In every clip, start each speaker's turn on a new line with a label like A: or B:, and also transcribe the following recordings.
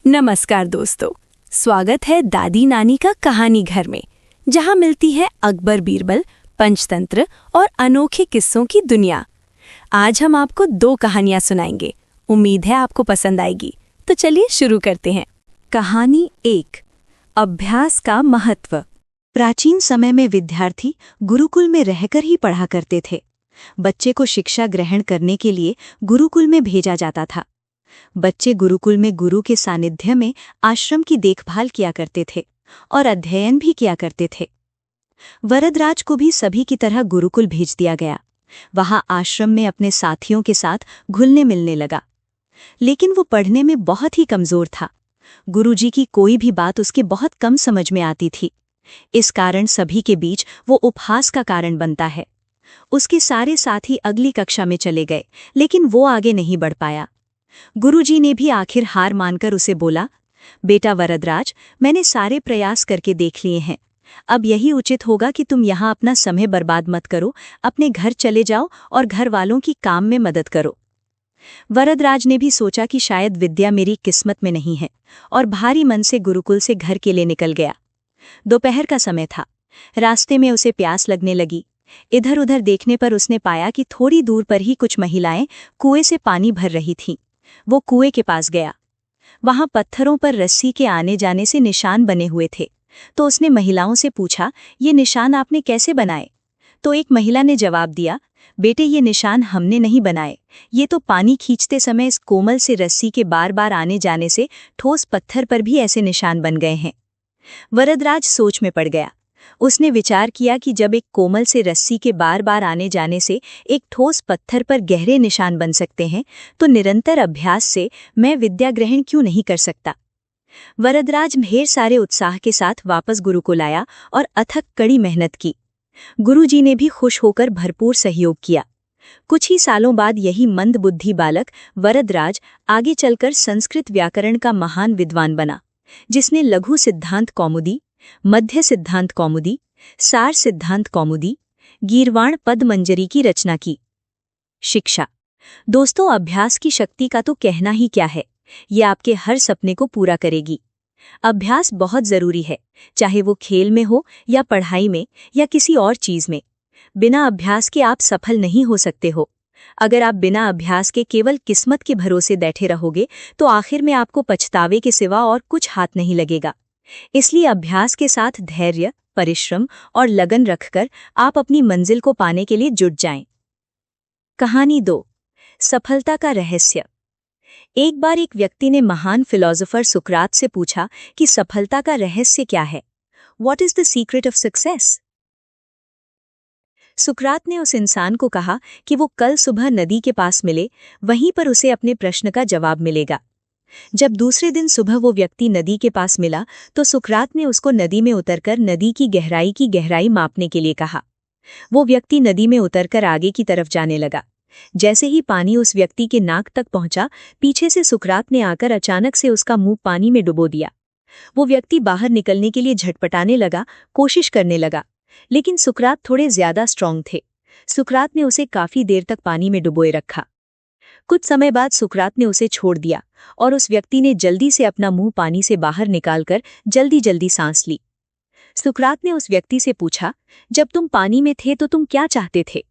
A: नमस्कार दोस्तों, स्वागत है दादी नानी का कहानी घर में, जहां मिलती है अकबर बीरबल, पंचतंत्र और अनोखे किस्सों की दुनिया। आज हम आपको 2 कहानियां सुनाएंगे। उम्मीद है आपको पसंद आएगी। तो चलिए शुरू करते हैं। कहानी 1, अभ्यास का महत्व।
B: प्राचीन समय में विद्यार्थी गुरुकुल में रहकर ही पढ़ा करते थे। बच्चे को शिक्षा ग्रहण करने के लिए गुरुकुल में भेजा जाता था। बच्चे गुरुकुल में गुरु के सानिध्य में आश्रम की देखभाल किया करते थे और अध्ययन भी किया करते थे। वरदराज को भी सभी की तरह गुरुकुल भेज दिया गया। वहां आश्रम में अपने साथियों के साथ घुलने मिलने लगा, लेकिन वो पढ़ने में बहुत ही कमजोर था। गुरुजी की कोई भी बात उसके बहुत कम समझ में आती थी। इस कारण सभी के बीच वो उपहास का कारण बनता है। उसके सारे साथी अगली कक्षा में चले गए, लेकिन वो आगे नहीं बढ़ पाया। गुरुजी ने भी आखिर हार मानकर उसे बोला, बेटा वरदराज, मैंने सारे प्रयास करके देख लिए हैं। अब यही उचित होगा कि तुम यहाँ अपना समय बर्बाद मत करो, अपने घर चले जाओ और घर वालों की काम में मदद करो। वरदराज ने भी सोचा कि शायद विद्या मेरी किस्मत में नहीं है, और भारी मन से गुरुकुल से घर के लिए निकल गया। दोपहर का समय था। रास्ते में उसे प्यास लगने लगी। इधर उधर देखने पर उसने पाया कि थोड़ी दूर पर ही कुछ महिलाएं कुएं से पानी भर रही थीं। वो कुएं के पास गया। वहां पत्थरों पर रस्सी के आने जाने से निशान बने हुए थे। तो उसने महिलाओं से पूछा, ये निशान आपने कैसे बनाए? तो एक महिला ने जवाब दिया, बेटे, ये निशान हमने नहीं बनाए। ये तो पानी खींचते समय इस कोमल से रस्सी के बार बार आने जाने से ठोस पत्थर पर भी ऐसे निशान बन गए हैं। वरदराज सोच में पड़ गया। उसने विचार किया कि जब एक कोमल से रस्सी के बार बार आने जाने से एक ठोस पत्थर पर गहरे निशान बन सकते हैं, तो निरंतर अभ्यास से मैं विद्या ग्रहण क्यों नहीं कर सकता। वरदराज ढेर सारे उत्साह के साथ वापस गुरुकुल आया और अथक कड़ी मेहनत की। गुरुजी ने भी खुश होकर भरपूर सहयोग किया। कुछ ही सालों बाद यही मंदबुद्धि बालक वरदराज आगे चलकर संस्कृत व्याकरण का महान विद्वान बना, जिसने लघु सिद्धांत कौमुदी, मध्य सिद्धांत कौमुदी, सार सिद्धांत कौमुदी, गीर्वाण पद मंजरी की रचना की। शिक्षा। दोस्तों, अभ्यास की शक्ति का तो कहना ही क्या है। ये आपके हर सपने को पूरा करेगी। अभ्यास बहुत जरूरी है, चाहे वो खेल में हो या पढ़ाई में या किसी और चीज में। बिना अभ्यास के आप सफल नहीं हो सकते हो। अगर आप बिना अभ्यास के केवल किस्मत के भरोसे बैठे रहोगे, तो आखिर में आपको पछतावे के सिवा और कुछ हाथ नहीं लगेगा। इसलिए अभ्यास के साथ धैर्य, परिश्रम और लगन रखकर आप अपनी मंजिल को पाने के लिए जुट जाएं। कहानी 2, सफलता का रहस्य। एक बार एक व्यक्ति ने महान फिलोसोफर सुकरात से पूछा कि सफलता का रहस्य क्या है? What is the secret of success? सुकरात ने उस इंसान को कहा कि वो कल सुबह नदी के पास मिले, वहीं पर उसे अपने प्रश्न का जवाब मिलेगा। जब दूसरे दिन सुबह वो व्यक्ति नदी के पास मिला, तो सुकरात ने उसको नदी में उतरकर नदी की गहराई मापने के लिए कहा। वो व्यक्ति नदी में उतरकर आगे की तरफ जाने लगा। जैसे ही पानी उस व्यक्ति के नाक तक पहुंचा, पीछे से सुकरात ने आकर अचानक से उसका मुंह पानी में डुबो दिया। वो व्यक्ति बाहर निकलने के लिए झटपटाने लगा, कोशिश करने लगा, लेकिन सुकरात थोड़े ज्यादा स्ट्रांग थे। सुकरात ने उसे काफी देर तक पानी में डुबोए रखा। कुछ समय बाद सुकरात ने उसे छोड़ दिया और उस व्यक्ति ने जल्दी से अपना मुंह पानी से बाहर निकालकर जल्दी सांस ली। सुकरात ने उस व्यक्ति से पूछा, जब तुम पानी में थे तो तुम क्या चाहते थे?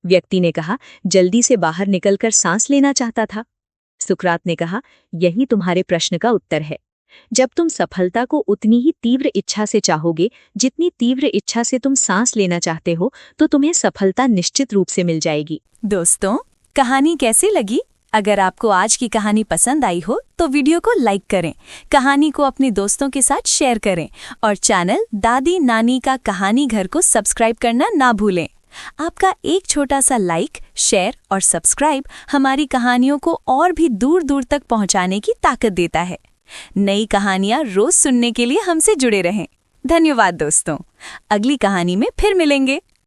B: व्यक्ति ने कहा, जल्दी से बाहर निकलकर सांस लेना चाहता था। सुकरात ने कहा, यही तुम्हारे प्रश्न का उत्तर है। जब तुम सफलता को उतनी ही तीव्र इच्छा से चाहोगे जितनी तीव्र इच्छा से तुम सांस लेना चाहते हो, तो तुम्हें सफलता निश्चित रूप से मिल जाएगी।
A: दोस्तों, कहानी कैसी लगी? अगर आपको आज की कहानी पसंद आई हो तो वीडियो को लाइक करें, कहानी को अपने दोस्तों के साथ शेयर करें और चैनल दादी नानी का कहानी घर को सब्सक्राइब करना ना भूलें। आपका एक छोटा सा लाइक, शेयर और सब्सक्राइब हमारी कहानियों को और भी दूर दूर तक पहुंचाने की ताकत देता है। नई कहानियां रोज सुनने के लिए हमसे जुड़े रहें। धन्यवाद दोस्तों। अगली कहानी में फिर मिलेंगे।